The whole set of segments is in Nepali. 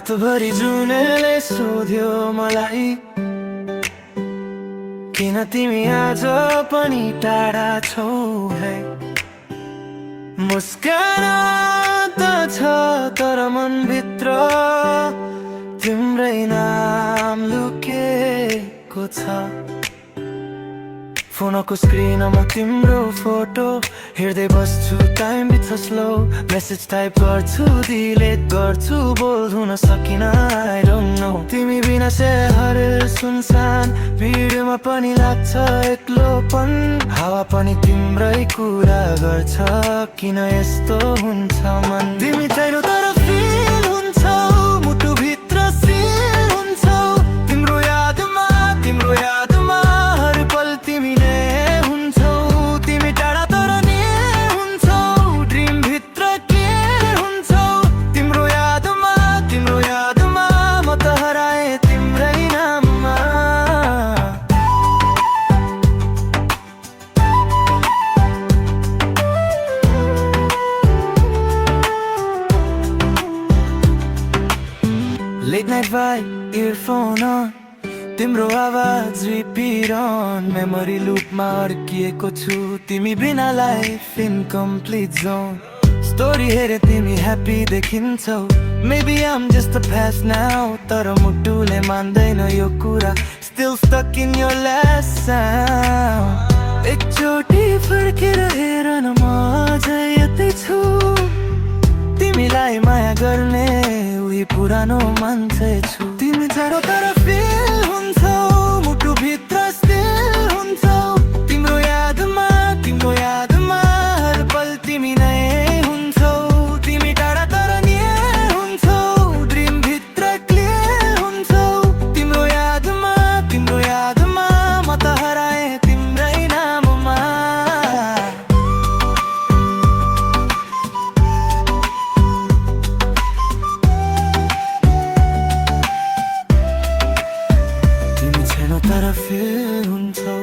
रातभरि जुनेले सोध्यो मलाई किन तिमी आज पनि टाढा छौ है। मुस्कान त छ तर मनभित्र तिम्रै नाम लुकेको छ। फोनको स्क्रिनमा तिम्रो फोटो हेर्दै बस्छु, टाइम बित्छ स्लो। मेसेज टाइप गर्छु, डिलिट गर्छु, बोल्ड हुन सकिन, आई डोन्ट नो। तिमी बिना शहर सुनसान, भिडमा पनि लाग्छ एक्लोपन। हावा पनि तिम्रै कुरा गर्छ, किन यस्तो हुन्छ मन। तिमी छैनौ तर फिल हुन्छ, मुटुभित्र सिल हुन्छ। तिम्रो यादमा हर पल तिमी हुन्छौ। तिमी टाढा तर नि हुन्छौ, ड्रिम भित्र के हुन्छौ। तिम्रो यादमा म त हराए तिम्रै नाममा। Late night vibe, earphone on, तिम्रो आवाज रिपिट अन। मेमोरी लुपमा अड्किएको छु, तिमी बिना लाइफ इनकम्प्लिट जोन। स्टोरी हेरे तिमी ह्याप्पी देखिन्छौ, maybe I'm just a past now. तर मुटुले मान्दैन यो कुरा, still stuck in your last sound. एकचोटि फर्केर हेर न, म अझै यतै छु। तिमीलाई माया गर्ने उही पुरानो मान्छे छु। तिमी जाडो तर फिल हुन्छौ, मुटुभित्र स्टिल हुन्छौ। तिम्रो यादमा हर पल तिमी नै हुन्छौ। तिमी टाढा तर नि हुन्छौ, ड्रिम भित्र क्लियर हुन्छौ। तिम्रो यादमा म त हराए तिम्रै नाममा। तर फिल हुन्छौ,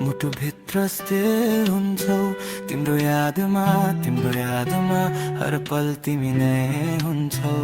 मुटुभित्र स्थिर हुन्छौ। तिम्रो यादमा हर पल तिमी नै हुन्छौ।